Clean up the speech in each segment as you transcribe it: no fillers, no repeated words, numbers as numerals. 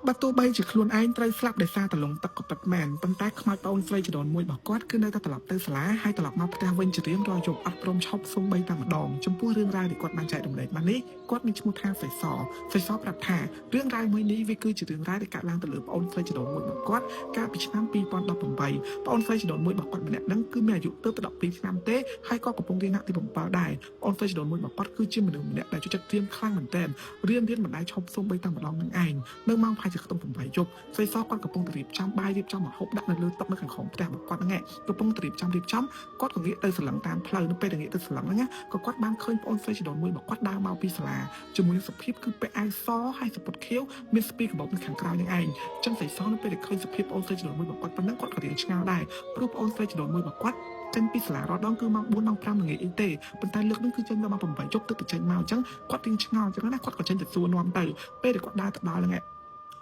បាត់ទោះបីជាខ្លួនឯងត្រូវស្លាប់ដោយសារតលងទឹកក៏ពិតមែនប៉ុន្តែខ្មោចប្អូនស្រីចំនួនមួយរបស់គាត់គឺនៅតែត្រឡប់ទៅសាលាហើយត្រឡប់មកផ្ទះវិញជារៀងរាល់យប់អត់ព្រមឈប់សូម្បីតែម្ដងចំពោះរឿងរ៉ាវដែលគាត់បានចែករំលែកមកនេះគាត់មានឈ្មោះថាសៃសប្រាប់ថារឿងរ៉ាវមួយនេះវាគឺជារឿងរ៉ាវដែលកើតឡើងទៅលើប្អូនស្រីចំនួនមួយរបស់គាត់កាលពីឆ្នាំ2018ប្អូនស្រីចំនួនមួយរបស់គាត់ម្នាក់ហ្នឹងគឺមានអាយុទៅ12ឆ្នាំទេហើយក៏កំពុងរៀនថ្នាក់ទី7ដែរប្អូនស្រីចំនួនមួយរបស់គាត់គឺជាមនុស្សម្នាក់ដែលចូលចិត្តរៀនខ្លាំងមែនទែនរៀនមិនដែលឈប់សូម្បីតែម្ដងនឹងឯងនៅម៉ោងប្រហែលជាខ្ទង់8យប់សៃសគាត់កំពុងតែរៀបចំបាយរៀបចំម្ហូបដាក់នៅលើតុនៅខាងក្រោមផ្ទះរបស់គាត់ហ្នឹងកំពុងតែរៀបចំគាត់ក៏ងាកទៅស្រឡឹងតាមផ្លូវនៅពេលដែលងាកទៅស្រឡឹងហ្នឹងក៏គាត់បានឃើញប្អូនស្រីចំនួនមួយរបស់គាត់ដើរមកពីសាលាជាមួយនឹងសភាពគឺពាក់អាវសហើយសពុតខៀវមានស្ពីកាបូបនៅខាងក្រោយនឹងឯងចឹងសៃសនៅពេលដែលឃើញសភាពប្អូនស្រីចំនួនមួយរបស់គាត់ប៉ុណ្ណឹងគាត់ក៏រៀងឆ្ងល់ដែរព្រោះប្អូនស្រីចំនួនមួយរបស់គាត់ចេញពីសាលារាល់ដងគឺម៉ោង4ម៉ោង5ល្ងាចអីទេប៉ុន្តែលើកនេះគឺចេញដល់ម៉ោង8យប់ទើបទៅចេញមកអញ្ចឹងគាត់រៀងឆ្ងល់អញ្ចឹងណាគាត់ក៏ចេញទៅសួរនាំទៅពេលដែលគាត់ដើរទៅដល់ហ្នឹ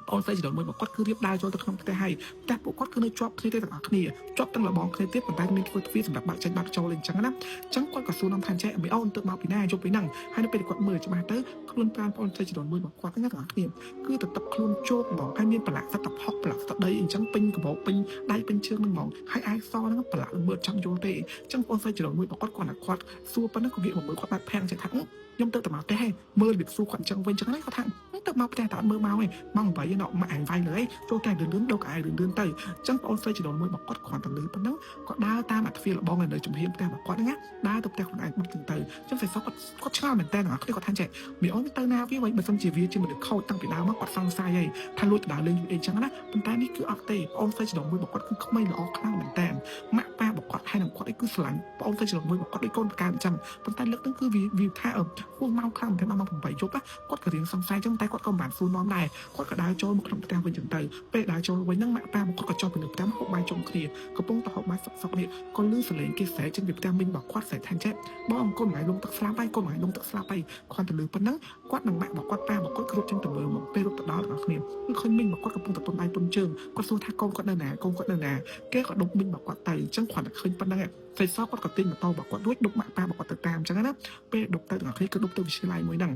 ងប្អូនស្រីចំនួនមួយរបស់គាត់គឺរៀបដើរចូលទៅក្នុងផ្ទះហើយផ្ទះពួកគាត់គឺនៅជាប់គ្នាទេទាំងអស់គ្នាជាប់ទាំងលបងគ្នាទៀតប៉ុន្តែមានធ្វើទ្វារសម្រាប់បើកចេញបើកចូលអញ្ចឹងណាអញ្ចឹងគាត់ក៏សួរនាំថាចេះអមីអូនទៅមកពីណាយប់ពីហ្នឹងហើយនៅពេលគាត់មើលច្បាស់ទៅខ្លួនប្រាណប្អូនស្រីចំនួនមួយរបស់គាត់ទាំងអស់គ្នាគឺទៅទឹកខ្លួនជោគហ្មងហើយមានប្រឡាក់សត្វតផុកប្រឡាក់ស្ដីអញ្ចឹងពេញកបោពេញដៃពេញជើងហ្នឹងហ្មងហើយអាយសហ្នឹងប្រឡាក់ល្មើតចង់យល់ទេអញ្ចឹងប្អូនស្រីចំនួនមួយរបស់គាត់គាត់សួរប៉ុណ្ណឹងក៏វាមកមើលគាត់បាត់ផាំងចេះថាខ្ញុំទៅមកផ្ទះហើយមើលរបៀបសួរគាត់អញ្ចឹងវិញអញ្ចឹងណាគាត់ថាទៅមកផ្ទះតើមើលមកឯងម៉ោង8ណោះមកអាយវាយលើឯងចូលតែលឿនដូរកាយលឿនទៅអញ្ចឹងប្អូនស្រីចំនួនមួយរបស់គាត់គ្រាន់តែលឺប៉ុណ្ណឹងគាត់ដើរតាមអាទ្វារលបងនៅជំហានផ្ទះរបស់គាត់ហ្នឹងណាដើរទៅផ្ទះខ្លួនឯងបាត់ទៅអញ្ចឹងសៃសគាត់ឆ្ងល់មែនតើគាត់ថាចេះមីអូនទៅណាវាបើមិនជាវាជាមនុស្សខូចតាំងពីដើមមកគាត់សង្ស័យហើយថាលួចទៅដើរលេងអីចឹងណាប៉ុន្តែនេះគឺអត់ទេប្អូនស្រីចំនួនមួយរបស់គាត់គឺក្មេងល្អខ្លាំងមែនតើម៉ាក់ប៉ារបស់គាត់ហើយនឹងគាត់អីគឺស្រឡាញ់ប្អូនស្រីចំនួនមួយរបស់គាត់ដូចកូនប្រការអញ្ចឹងប៉ុន្តែលើកហ្នឹងគឺវាថាហួសម៉ោងខ្លាំងមែនតើម៉ោង8យប់គាត់ក៏រៀងសង្ស័យចឹងតែគាត់ក៏មិនបានសួរនាំដែរគាត់ក៏ដើរចូលមកក្នុងផ្ទះវិញចឹងទៅពេលដើរចូលវិញហ្នឹងម៉ាក់ប៉ារបស់គាត់ក៏ចុះពីលើផ្ទះហូបបាយជុំគ្នាកំពុងតែហូបបាយសុកនេះក៏លឺសលេងគេស្រែកចេញពីផ្ទះមីងរបស់គាត់ស្រែកថាចេះបងអង្គុយលងទឹកស្លាប់ហើយកុំឲ្យលងទឹកស្លាប់ហើយគាត់ទៅលឺប៉ុណ្ណឹងគាត់នឹងម៉ាក់របស់គាត់ប៉ារបស់គាត់គ្រប់ចឹងទៅមើលមកពេលរត់ទៅដល់របស់គ្នាគឺឃើញមីងរបស់គាត់កំពុងតែពំដៃពំជើងគាត់សួរថាកូនគាត់នៅណាគេក៏ដុំមីងរបស់គាត់ទៅអញ្ចឹងគាត់តែឃើញប៉ុណ្ណឹងសៃសគាត់ក៏ទិញម៉ូតូរបស់គាត់រួចដុបម៉ាក់ប៉ារបស់គាត់ទៅតាមអញ្ចឹងណាពេលដុបទៅទាំងគ្នាគឺដុបទៅវិទ្យាល័យមួយហ្នឹង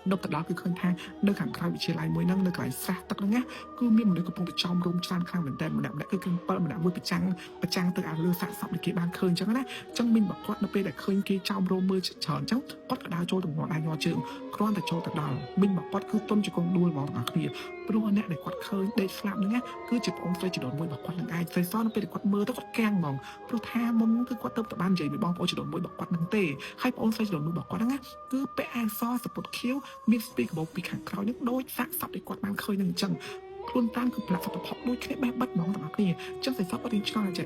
ដុបទៅដល់គឺឃើញថានៅខាងក្រៅវិទ្យាល័យមួយហ្នឹងនៅកន្លែងស្រះទឹកហ្នឹងណាគឺមានមនុស្សកំពុងតែចោមរោមច្រើនខ្លាំងមែនតើម្នាក់គឺ7ម្នាក់មួយប្រចាំងទៅអាលើសាកសពដែលគេបានឃើញអញ្ចឹងណាអញ្ចឹងមីងរបស់គាត់នៅពេលដែលឃើញគេចោមរោមមើលច្រើនអញ្ចឹងគាត់ក៏ដើរចូលទៅងល់ដៃងល់ជើងគ្រាន់តែចូលទៅដល់មីងរបស់គាត់គឺទុនជង្គង់ដួលហ្មងទាំងអស់គ្នាព្រោះអ្នកដែលគាត់ឃើញដេកស្លាប់ហ្នឹងណាគឺជាប្អូនស្រីចំនួនមួយរបស់គាត់នឹងឯងស្រីសនៅពេលដែលគាត់មើលទៅគាត់កាំងហ្មងព្រោះថាមុនគឺគាត់ទៅបាននិយាយពីបងប្អូនចំនួនមួយរបស់គាត់នឹងទេហើយប្អូនស្រីចំនួនមួយរបស់គាត់ហ្នឹងណាគឺពាក់អាវសសពុតខៀវមានស្ពីកាបូបពីខាងក្រោយនេះដូចសាក់សពដែលគាត់បានឃើញនឹងអញ្ចឹងខ្លួនប្រាណគឺប្រឡាក់សត្វផុកដូចគ្នាបេះបិទហ្មងទាំងអស់គ្នាអញ្ចឹងសៃសពគាត់រៀងឆ្ងល់តែ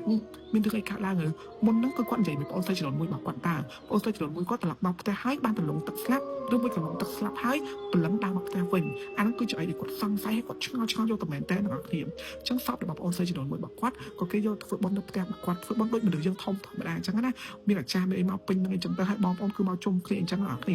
មានរឿងអីកើតឡើងហើយមុនហ្នឹងគឺគាត់និយាយពីប្អូនស្រីចំនួនមួយរបស់គាត់តើប្អូនស្រីចំនួនមួយគាត់ត្រឡប់មកផ្ទះហើយបានប្រឡងទឹកស្លាប់ឬមួយកន្លងទឹកស្លាប់ហើយព្រលឹងដើរមកផ្ទះវិញអានោះគឺជាអីដែលគាត់សង្ស័យគាត់ឆ្ងល់យកទៅមែនតើទាំងអស់គ្នាអញ្ចឹងសពរបស់ប្អូនស្រីចំនួនមួយរបស់គាត់ក៏គេយកធ្វើបន់នៅផ្ទះរបស់គាត់ធ្វើបន់ដូចមនុស្សយើងធំធម្មតាអញ្ចឹងណាមានអាចារ្យមានអីមកពេញហ្នឹងអញ្ចឹងទៅហើយបងប្អូនគឺមកជុំគ្នាអញ្ចឹងទាំងអស់គ្នា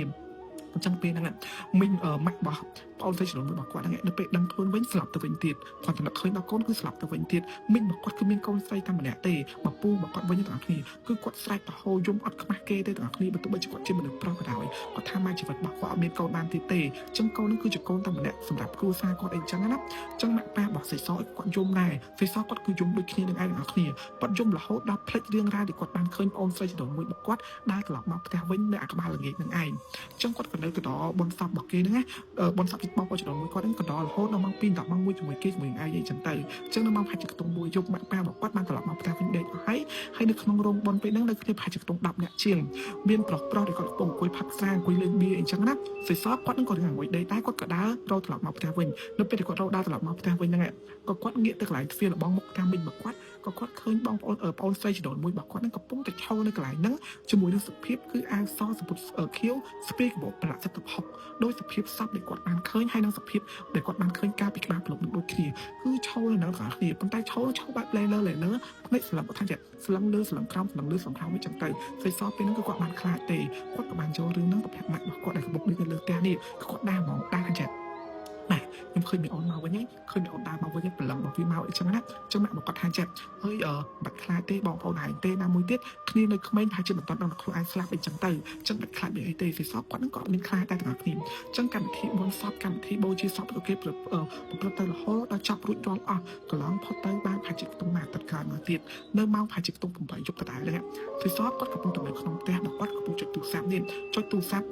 អញ្ចឹងពេលហ្នឹងមីងម៉ាក់របស់ប្អូនស្រីចំនួនមួយរបស់គាត់ហ្នឹងនៅពេលដឹងខ្លួនវិញស្លាប់ទៅវិញទៀតគាត់តែឃើញដល់កូនគឺស្លាប់ទៅវិញទៀតមីងរបស់គាត់គឺមានកូនស្រីតែម្នាក់ទេមកពូរបស់គាត់វិញទាំងអស់គ្នាគឺគាត់ស្រែកទៅហោយំអត់ខ្មាស់គេទេទាំងអស់គ្នាបើទោះបីជាគាត់ជាមនុស្សប្រុសក៏ដោយគាត់ថាមកជីវិតរបស់គាត់អត់មានកូនបានទៀតទេអញ្ចឹងកូនហ្នឹងគឺជាកូនតែម្នាក់សម្រាប់គ្រួសារគាត់អីអញ្ចឹងណាអញ្ចឹងម៉ាក់ប៉ារបស់សៃសគាត់យំដែរសៃសគាត់គឺយំដូចគ្នានឹងឯងទាំងអស់គ្នាគាត់យំរហូតដល់ភ្លេចរឿងរ៉ាវដែលគាត់បានឃើញប្អូនស្រីចំនួនមួយរបស់គាត់ដើរត្រឡប់មកផ្ទះវិញនៅអាក្បាលល្ងាចនឹងឯងអញ្ចឹងគាត់ក៏នៅទៅដល់បុណ្យសពរបស់គេហ្នឹងណាបុណ្យសពរបស់បងចំនួនមួយគាត់ហ្នឹងក៏ដល់រហូតដល់ម៉ោង2 10ម៉ោង1ជាមួយគេជាមួយឯងអីចឹងទៅអញ្ចឹងនៅម៉ោងប្រហែលជាខ្ទង់1យប់ម៉ាក់ប៉ារបស់គាត់បានត្រឡប់មកផ្ទះវិញដេកអស់ហើយនៅក្នុងរោងបុណ្យពេលហ្នឹងនៅគ្នាប្រហែលជាខ្ទង់10នាក់ជាងមានប្រុសដែលគាត់កំពុងអង្គុយផឹកស្រាអង្គុយលេងបៀអញ្ចឹងណាសៃសគាត់ហ្នឹងក៏រៀងអង្គុយដេកតែគាត់ក៏ដើររត់ត្រឡប់មកផ្ទះវិញនៅពេលដែលគាត់រត់ដើរត្រឡប់មកផ្ទះវិញហ្នឹងក៏គាត់ងាកទៅកន្លែងទ្វាររបស់មុខផ្ទះមីងរបស់គាត់ក៏គាត់ឃើញបងប្អូនស្រីចំនួនមួយរបស់គាត់ហ្នឹងកំពុងតែឈរនៅកន្លែងហ្នឹងជាមួយនឹងសភាពគឺអាវសសពុតខៀវស្ពីកបោប្រឡាក់សត្វផុកដោយសភាពសពដែលគាត់បានឃើញហើយនឹងសភាពដែលគាត់បានឃើញកាលពីក្បាលប្រឡប់នឹងដូចគ្នាគឺឈរនៅនឹងខាងគ្នាប៉ុន្តែឈរបែបលេលើភ្នែកស្លឹងគាត់ថាស្លឹងលើស្លឹងក្រោមស្លឹងលើស្លឹងក្រោមវិញចឹងទៅស្រីសពេលហ្នឹងគឺគាត់បានខ្លាចទេគាត់ក៏បានចូលរឿងហ្នឹងទៅប្រាប់ម៉ាក់របស់គាត់ដែលកំពុងនៅលើផ្ទះនេះគាត់ដើរហ្មងដើរថា này nhưng khi mình ổn màu với nhé khi mình ổn đa màu với nhé lần bảo vi màu ấy chẳng hạn chẳng hạn một con hàng chẹt hơi bạch khai tê bong ổn hải tê nam môi tiết khi nơi không mấy hai chân một toàn bằng khối ai slap bên chẳng tay chẳng bạch khai bị ấy tê thì shop quán còn nên khai tay từ khi chẳng cần thị bôn shop cần thị bô chi shop ok một tay là hố đã chọc rụi rongก็ร้องพอเตอร์บ้างพายจิกตรงมาตัดการมาติดเนื้อเมาพายจิกตรงผมไปยกกระดาษเลยฮะที่ซอฟก็กระปุกตัวไหนขนมแต้ดอกวัดกระปุกจุดตูซับเนี่ยจุดตูซับ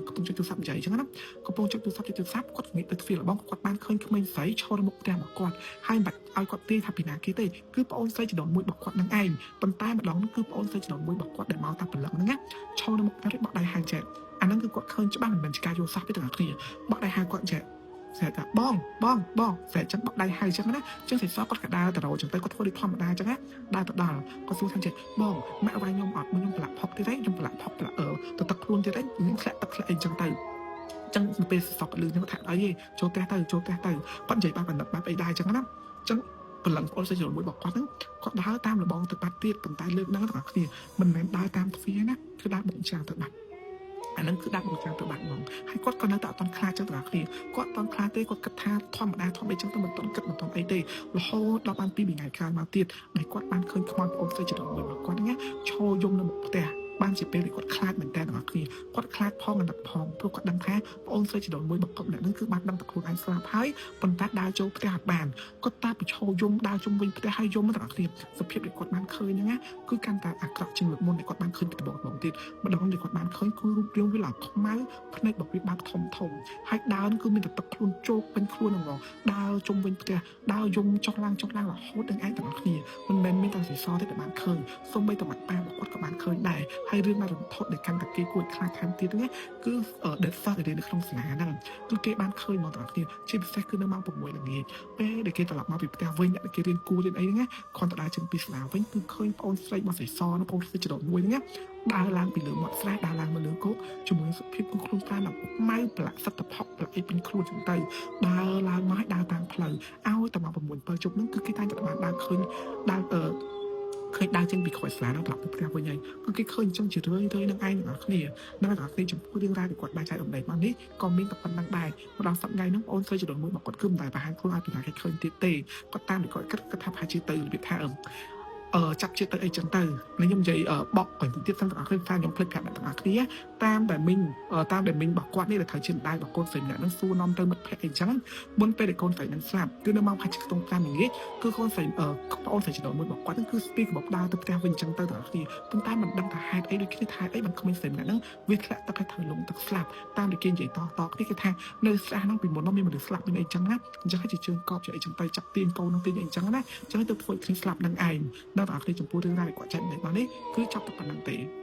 กระปุกจุดตูซับใหญ่ใช่ไหมนะกระปุกจุดตูซับก็มีเป็นฟิลบ้องกดบ้านเคยก็ไม่ใส่โชว์ระบบแต้บอกก่อนให้บัตรเอากดตีทับปีนาคีเต้คือปอนใส่จะโดนมวยบอกก่อนนั่งไอ้ปันใต้มาร้องคือปอนใส่จะโดนมวยบอกก่อนเดินเมาตามเป็นหลังนั่งไงโชว์ระบบได้บอกได้ห่างแจกอันนั้นคือกดเคยจะบ้านเหมือนจะการโยซับไปต่างๆทีบอกได้ห่างก่อนแจกsẽ cả bong sẽ chẳng bọc đai hay chẳng á chẳng sẽ xóa có cả đa từ đầu chẳng tới có thôi đi thom đa chẳng á đa từ đầu có số thằng trẻ bong mẹ vai nhom ọt nhom lạ phọc thế đấy nhom lạ phọc là từ tật luôn thế đấy những lẹ tật lẹ chẳng tay chẳng bị sọc lưng những thằng ấy cho té tay con chạy ba phần đập ba bay đai chẳng á chẳng phần lần con sẽ dùng mũi bọc quá nắng có đá tam là bong từ bát tiết từ tay lưng nắng tất cả thì mình ném đá tam phía nè cứ đá bụng trà từ mặtอันนั้นคือด้านบนการตัวบัตรมองให้กดก่อนนะแต่ตอนคลาจังตัวคลีกดตอนคลาเต้กดกระทาทอมมาทอมไปจังตัวมันต้นกัดมันต้นไอเต้แล้วโหเราบ้านปีบีไงการมาติดในกดบ้านเคยขโมยโอนใส่จะโดนมือมากดอย่างเงี้ยโชว์ยมระบบแต่บ้านจะเป็นกดคลาดเหมือนแต่ตัวคลีกดคลาดพองกันดับพองเพื่อกดดังแท้โอนใส่จะโดนมือแบบกดเนี่ยนั่นคือบ้านดังตะครูอันสลับหายบนตาดาวโจแต่หัดบานก็ตาไปโชว์ยมดาวจมวิแต่ให้ยมมาตัวคลีสเปียบในกดบ้านเคยอย่างเงี้ยคือการแต่อักษรจึงหลุดมนในกดบ้านเคยจะบอกหลงติดมาดองในกดบ้านเคยคือรูปเรียงวิหลักของไม้พนักบอกวิบากทมให้ดาวนั่นคือมีแต่ตะครุนโจกเป็นครุนของเราดาวจมเป็นแต่ดาวยมจอกล่างหล่อโคตรดังไอ้แต่ละทีมันเป็นไม่ต่างสีซอได้แต่บ้านเคยส้มใบตะวันแปรบอกว่ากับบ้านเคยได้ให้เรื่องมาลงโทษในการตะเกียกวนคลาดแทนตีตรงนี้คือเด็ดฟ้าเด็ดในคลองสนานั่นคือเกบ้านเคยมองต่างทีเช่นแท้คือน้ำมันปุ่มมวยอย่างนี้เป้เด็กเกตลอดมาปิดแต่เว้นเด็กเกเรียนกูเรียนไอ้เงี้ยคอนตราจึงปีสลาเว้นคือเคยปอนใส่มาใส่ซอนะปอนใส่จะโดนมวยเงี้ยดาลางปีเหลืองหมดแฟดาลางมาเหลืองก็จมูกสุดพิษของครูตาหนักไม่ปลักสัตว์พอกปลักไอเป็นครูจังไตดาลางไม้ดาตางเพลย์เอาแต่มาประมวลเปิดจบนั่นคือการจัดมาดาเคยดาเคยดาจึงbị khỏi xả nó đọc một cái với nhau cứ cái khơi trong chỉ rơi năng ai nữa kia nó là cái chúng tôi đưa ra để quạt bài trái ẩm đầy mà ní còn mình tập văn đăng bài nó đọc sẵn ngay nó ôn xây chỉ đổi mũi bọc quạt cơm bài và hai cô ai thì là cái khơi tê có tam để gọi các tháp hai chữ từ biệt tha ẩmจับเชือกตัวเองจังเตอร์ในยมใจบอกก่อนที่จะตั้งแต่ขึ้นฟ้ายมเพลิดเพลินต่างๆนี้ตามแต่มิงบอกว่านี่แหละถ่ายเชิงได้บอกโกนใส่เนี่ยนั่งสู้น้อมเติมมันเพลิดจังมันเป็นเด็กโกนใส่นั่งสลับคือน้ำมันพัชตรงกลางอย่างนี้คือโกนใส่โอนใส่จะโดนมันบอกว่านั่นคือสปีกบอกดาวตัวแต่เป็นจังเตอร์ต่างๆนี้ตั้งแต่มันดังแต่หายไอ้ด้วยคิดท้ายไอ้มันคอมเมนต์ใส่เนี่ยนั่งวิเคราะห์ตะไคร้ถอยลงตะสลับตามเด็กเกณฑ์ใหญ่ต่อที่คิดทางในสระนั่งเป็นบนน้องมีมันสลับเป็นไอ้จังนะจะให้จิตเชิงกอบจะไอ้จังไตจับตีนโกนน้องตีนไอ้จังนะจะให้ตัวฝอยคลิปสลับนั่งไอ้นั่งต่างๆที่จมพูดได้กว่าใจในตอนนี้คือชอบตะปันนังเตะ